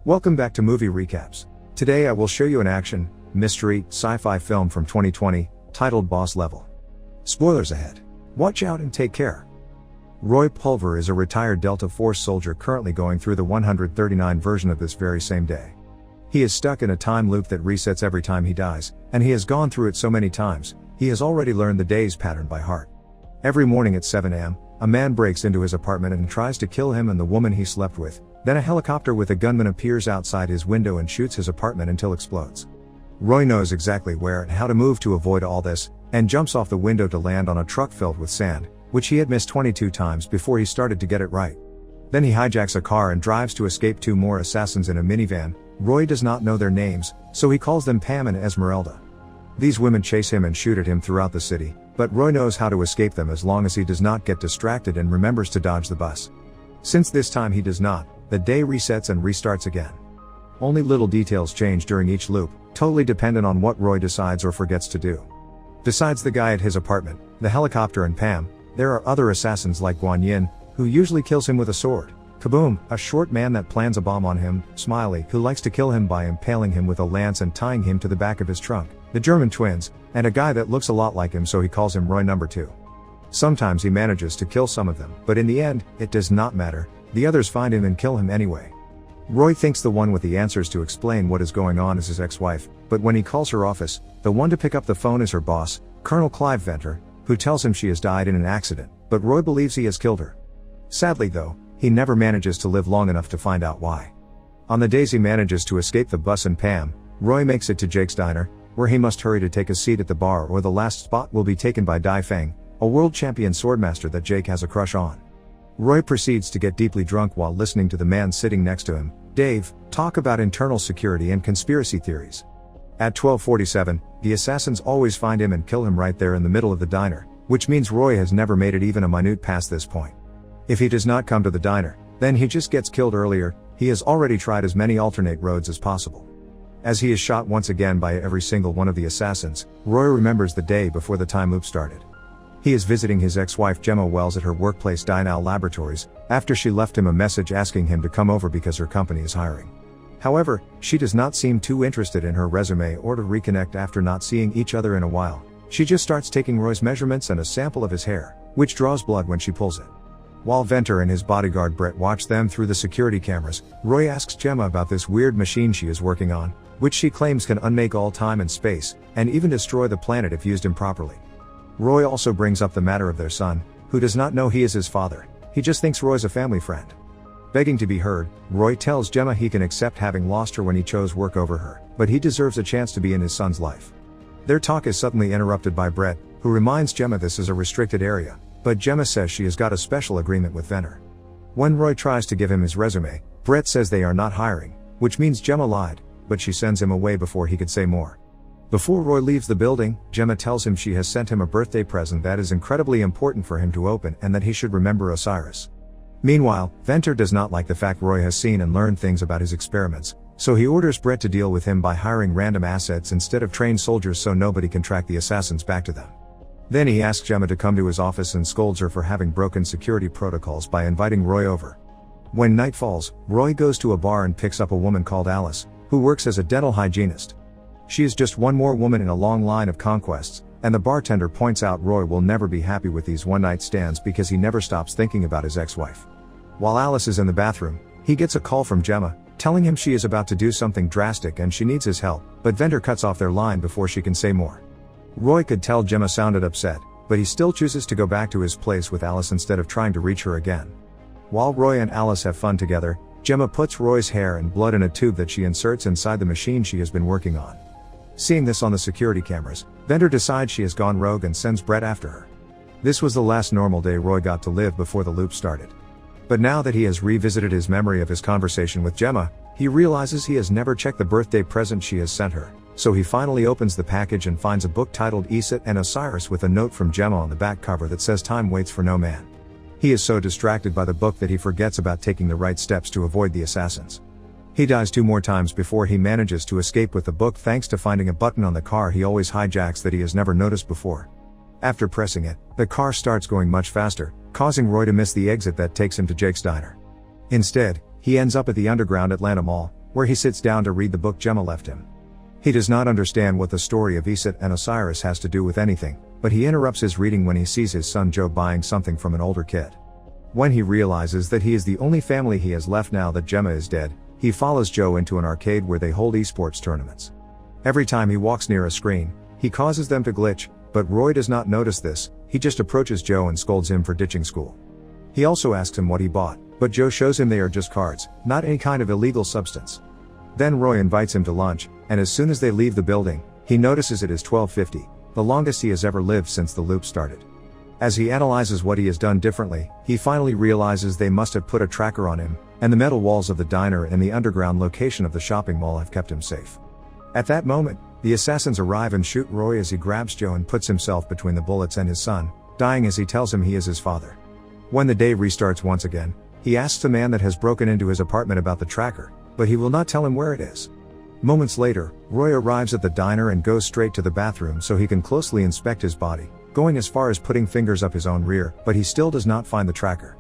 Welcome back to Movie Recaps. Today I will show you an action, mystery, sci-fi film from 2020, titled Boss Level. Spoilers ahead. Watch out and take care. Roy Pulver is a retired Delta Force soldier currently going through the 139 version of this very same day. He is stuck in a time loop that resets every time he dies, and he has gone through it so many times, he has already learned the day's pattern by heart. Every morning at 7 a.m., a man breaks into his apartment and tries to kill him and the woman he slept with. Then a helicopter with a gunman appears outside his window and shoots his apartment until it explodes. Roy knows exactly where and how to move to avoid all this, and jumps off the window to land on a truck filled with sand, which he had missed 22 times before he started to get it right. Then he hijacks a car and drives to escape two more assassins in a minivan. Roy does not know their names, so he calls them Pam and Esmeralda. These women chase him and shoot at him throughout the city, but Roy knows how to escape them as long as he does not get distracted and remembers to dodge the bus. Since this time he does not, the day resets and restarts again. Only little details change during each loop, totally dependent on what Roy decides or forgets to do. Besides the guy at his apartment, the helicopter and Pam, there are other assassins like Guan Yin, who usually kills him with a sword, Kaboom, a short man that plans a bomb on him, Smiley, who likes to kill him by impaling him with a lance and tying him to the back of his trunk, the German twins, and a guy that looks a lot like him so he calls him Roy number 2. Sometimes he manages to kill some of them, but in the end, it does not matter. The others find him and kill him anyway. Roy thinks the one with the answers to explain what is going on is his ex-wife, but when he calls her office, the one to pick up the phone is her boss, Colonel Clive Venter, who tells him she has died in an accident, but Roy believes he has killed her. Sadly though, he never manages to live long enough to find out why. On the days he manages to escape the bus and Pam, Roy makes it to Jake's diner, where he must hurry to take a seat at the bar or the last spot will be taken by Dai Feng, a world champion swordmaster that Jake has a crush on. Roy proceeds to get deeply drunk while listening to the man sitting next to him, Dave, talk about internal security and conspiracy theories. At 12:47, the assassins always find him and kill him right there in the middle of the diner, which means Roy has never made it even a minute past this point. If he does not come to the diner, then he just gets killed earlier. He has already tried as many alternate roads as possible. As he is shot once again by every single one of the assassins, Roy remembers the day before the time loop started. He is visiting his ex-wife Gemma Wells at her workplace Dynal Laboratories, after she left him a message asking him to come over because her company is hiring. However, she does not seem too interested in her resume or to reconnect after not seeing each other in a while. She just starts taking Roy's measurements and a sample of his hair, which draws blood when she pulls it. While Venter and his bodyguard Brett watch them through the security cameras, Roy asks Gemma about this weird machine she is working on, which she claims can unmake all time and space, and even destroy the planet if used improperly. Roy also brings up the matter of their son, who does not know he is his father. He just thinks Roy's a family friend. Begging to be heard, Roy tells Gemma he can accept having lost her when he chose work over her, but he deserves a chance to be in his son's life. Their talk is suddenly interrupted by Brett, who reminds Gemma this is a restricted area, but Gemma says she has got a special agreement with Venter. When Roy tries to give him his resume, Brett says they are not hiring, which means Gemma lied, but she sends him away before he could say more. Before Roy leaves the building, Gemma tells him she has sent him a birthday present that is incredibly important for him to open and that he should remember Osiris. Meanwhile, Venter does not like the fact Roy has seen and learned things about his experiments, so he orders Brett to deal with him by hiring random assets instead of trained soldiers so nobody can track the assassins back to them. Then he asks Gemma to come to his office and scolds her for having broken security protocols by inviting Roy over. When night falls, Roy goes to a bar and picks up a woman called Alice, who works as a dental hygienist. She is just one more woman in a long line of conquests, and the bartender points out Roy will never be happy with these one-night stands because he never stops thinking about his ex-wife. While Alice is in the bathroom, he gets a call from Gemma, telling him she is about to do something drastic and she needs his help, but Venter cuts off their line before she can say more. Roy could tell Gemma sounded upset, but he still chooses to go back to his place with Alice instead of trying to reach her again. While Roy and Alice have fun together, Gemma puts Roy's hair and blood in a tube that she inserts inside the machine she has been working on. Seeing this on the security cameras, Venter decides she has gone rogue and sends Brett after her. This was the last normal day Roy got to live before the loop started. But now that he has revisited his memory of his conversation with Gemma, he realizes he has never checked the birthday present she has sent her, so he finally opens the package and finds a book titled Iset and Osiris with a note from Gemma on the back cover that says time waits for no man. He is so distracted by the book that he forgets about taking the right steps to avoid the assassins. He dies 2 more times before he manages to escape with the book thanks to finding a button on the car he always hijacks that he has never noticed before. After pressing it, the car starts going much faster, causing Roy to miss the exit that takes him to Jake's diner. Instead, he ends up at the underground Atlanta Mall, where he sits down to read the book Gemma left him. He does not understand what the story of Iset and Osiris has to do with anything, but he interrupts his reading when he sees his son Joe buying something from an older kid. When he realizes that he is the only family he has left now that Gemma is dead, he follows Joe into an arcade where they hold esports tournaments. Every time he walks near a screen, he causes them to glitch, but Roy does not notice this. He just approaches Joe and scolds him for ditching school. He also asks him what he bought, but Joe shows him they are just cards, not any kind of illegal substance. Then Roy invites him to lunch, and as soon as they leave the building, he notices it is 12:50, the longest he has ever lived since the loop started. As he analyzes what he has done differently, he finally realizes they must have put a tracker on him, and the metal walls of the diner and the underground location of the shopping mall have kept him safe. At that moment, the assassins arrive and shoot Roy as he grabs Joe and puts himself between the bullets and his son, dying as he tells him he is his father. When the day restarts once again, he asks the man that has broken into his apartment about the tracker, but he will not tell him where it is. Moments later, Roy arrives at the diner and goes straight to the bathroom so he can closely inspect his body, going as far as putting fingers up his own rear, but he still does not find the tracker.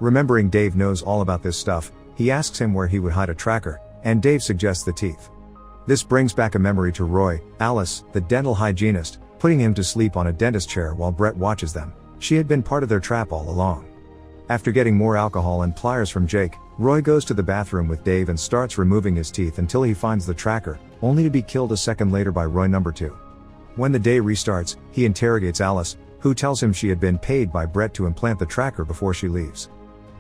Remembering Dave knows all about this stuff, he asks him where he would hide a tracker, and Dave suggests the teeth. This brings back a memory to Roy. Alice, the dental hygienist, putting him to sleep on a dentist chair while Brett watches them. She had been part of their trap all along. After getting more alcohol and pliers from Jake, Roy goes to the bathroom with Dave and starts removing his teeth until he finds the tracker, only to be killed a second later by Roy number 2. When the day restarts, he interrogates Alice, who tells him she had been paid by Brett to implant the tracker before she leaves.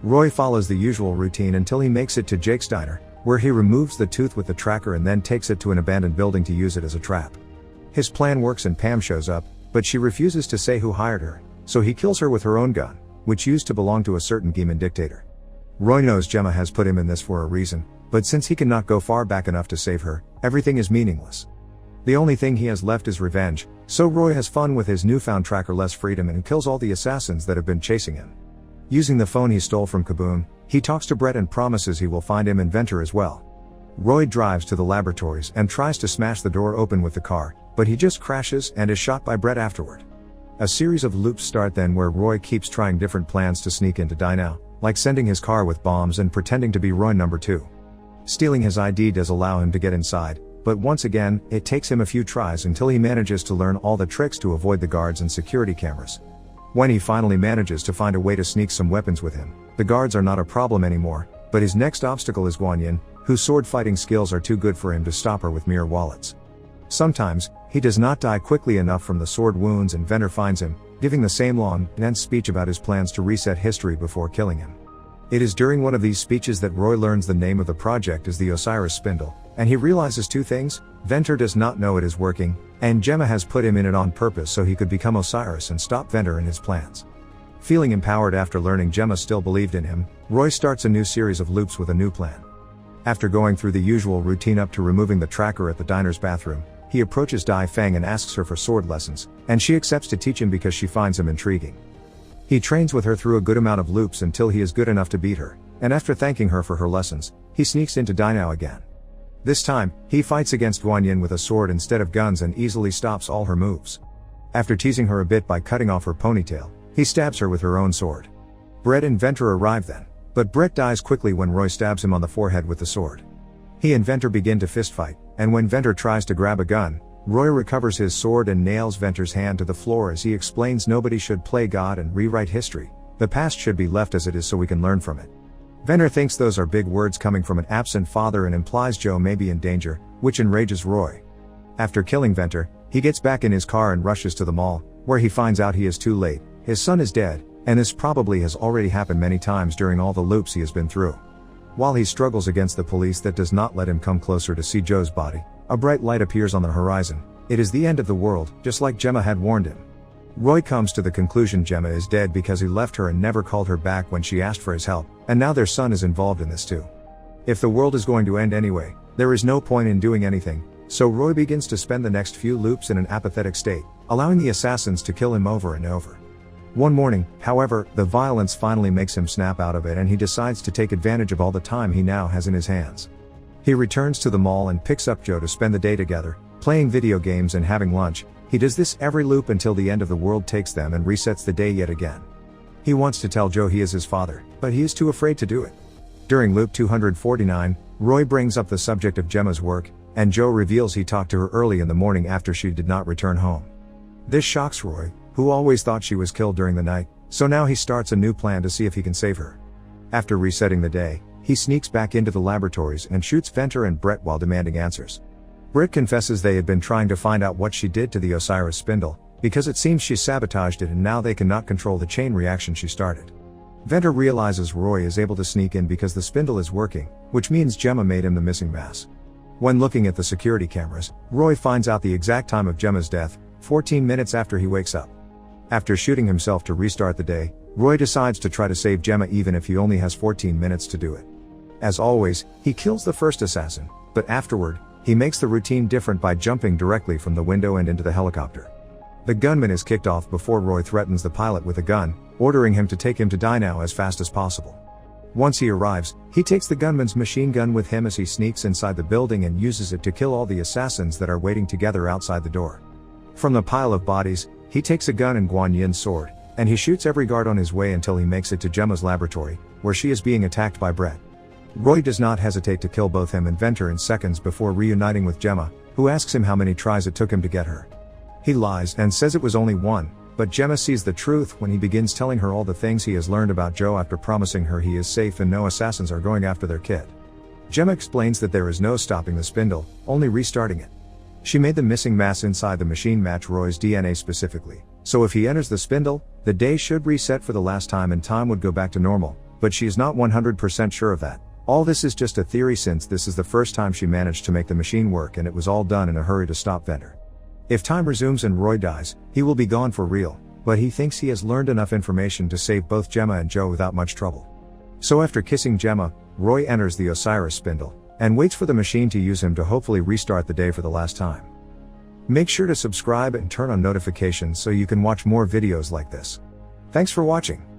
Roy follows the usual routine until he makes it to Jake's diner, where he removes the tooth with the tracker and then takes it to an abandoned building to use it as a trap. His plan works and Pam shows up, but she refuses to say who hired her, so he kills her with her own gun, which used to belong to a certain Geeman dictator. Roy knows Gemma has put him in this for a reason, but since he cannot go far back enough to save her, everything is meaningless. The only thing he has left is revenge, so Roy has fun with his newfound trackerless freedom and kills all the assassins that have been chasing him. Using the phone he stole from Kaboom, he talks to Brett and promises he will find him and Venter as well. Roy drives to the laboratories and tries to smash the door open with the car, but he just crashes and is shot by Brett afterward. A series of loops start then where Roy keeps trying different plans to sneak into Dinah, like sending his car with bombs and pretending to be Roy number 2. Stealing his ID does allow him to get inside, but once again, it takes him a few tries until he manages to learn all the tricks to avoid the guards and security cameras. When he finally manages to find a way to sneak some weapons with him, the guards are not a problem anymore, but his next obstacle is Guanyin, whose sword fighting skills are too good for him to stop her with mere wallets. Sometimes, he does not die quickly enough from the sword wounds and Venter finds him, giving the same long, dense speech about his plans to reset history before killing him. It is during one of these speeches that Roy learns the name of the project is the Osiris Spindle, and he realizes two things: Venter does not know it is working, and Gemma has put him in it on purpose so he could become Osiris and stop Venter in his plans. Feeling empowered after learning Gemma still believed in him, Roy starts a new series of loops with a new plan. After going through the usual routine up to removing the tracker at the diner's bathroom, he approaches Dai Fang and asks her for sword lessons, and she accepts to teach him because she finds him intriguing. He trains with her through a good amount of loops until he is good enough to beat her, and after thanking her for her lessons, he sneaks into Dinah again. This time, he fights against Guanyin with a sword instead of guns and easily stops all her moves. After teasing her a bit by cutting off her ponytail, he stabs her with her own sword. Brett and Venter arrive then, but Brett dies quickly when Roy stabs him on the forehead with the sword. He and Venter begin to fistfight, and when Venter tries to grab a gun, Roy recovers his sword and nails Venter's hand to the floor as he explains nobody should play God and rewrite history. The past should be left as it is so we can learn from it. Venter thinks those are big words coming from an absent father and implies Joe may be in danger, which enrages Roy. After killing Venter, he gets back in his car and rushes to the mall, where he finds out he is too late. His son is dead, and this probably has already happened many times during all the loops he has been through. While he struggles against the police that does not let him come closer to see Joe's body, a bright light appears on the horizon. It is the end of the world, just like Gemma had warned him. Roy comes to the conclusion Gemma is dead because he left her and never called her back when she asked for his help, and now their son is involved in this too. If the world is going to end anyway, there is no point in doing anything, so Roy begins to spend the next few loops in an apathetic state, allowing the assassins to kill him over and over. One morning, however, the violence finally makes him snap out of it and he decides to take advantage of all the time he now has in his hands. He returns to the mall and picks up Joe to spend the day together, playing video games and having lunch. He does this every loop until the end of the world takes them and resets the day yet again. He wants to tell Joe he is his father, but he is too afraid to do it. During loop 249, Roy brings up the subject of Gemma's work, and Joe reveals he talked to her early in the morning after she did not return home. This shocks Roy, who always thought she was killed during the night, so now he starts a new plan to see if he can save her. After resetting the day, he sneaks back into the laboratories and shoots Venter and Brett while demanding answers. Britt confesses they had been trying to find out what she did to the Osiris spindle, because it seems she sabotaged it and now they cannot control the chain reaction she started. Venter realizes Roy is able to sneak in because the spindle is working, which means Gemma made him the missing mass. When looking at the security cameras, Roy finds out the exact time of Gemma's death, 14 minutes after he wakes up. After shooting himself to restart the day, Roy decides to try to save Gemma even if he only has 14 minutes to do it. As always, he kills the first assassin, but afterward, he makes the routine different by jumping directly from the window and into the helicopter. The gunman is kicked off before Roy threatens the pilot with a gun, ordering him to take him to die now as fast as possible. Once he arrives, he takes the gunman's machine gun with him as he sneaks inside the building and uses it to kill all the assassins that are waiting together outside the door. From the pile of bodies, he takes a gun and Guan Yin's sword, and he shoots every guard on his way until he makes it to Gemma's laboratory, where she is being attacked by Brett. Roy does not hesitate to kill both him and Venter in seconds before reuniting with Gemma, who asks him how many tries it took him to get her. He lies and says it was only one, but Gemma sees the truth when he begins telling her all the things he has learned about Joe after promising her he is safe and no assassins are going after their kid. Gemma explains that there is no stopping the spindle, only restarting it. She made the missing mass inside the machine match Roy's DNA specifically, so if he enters the spindle, the day should reset for the last time and time would go back to normal, but she is not 100% sure of that. All this is just a theory since this is the first time she managed to make the machine work and it was all done in a hurry to stop Venter. If time resumes and Roy dies, he will be gone for real, but he thinks he has learned enough information to save both Gemma and Joe without much trouble. So after kissing Gemma, Roy enters the Osiris spindle, and waits for the machine to use him to hopefully restart the day for the last time. Make sure to subscribe and turn on notifications so you can watch more videos like this. Thanks for watching.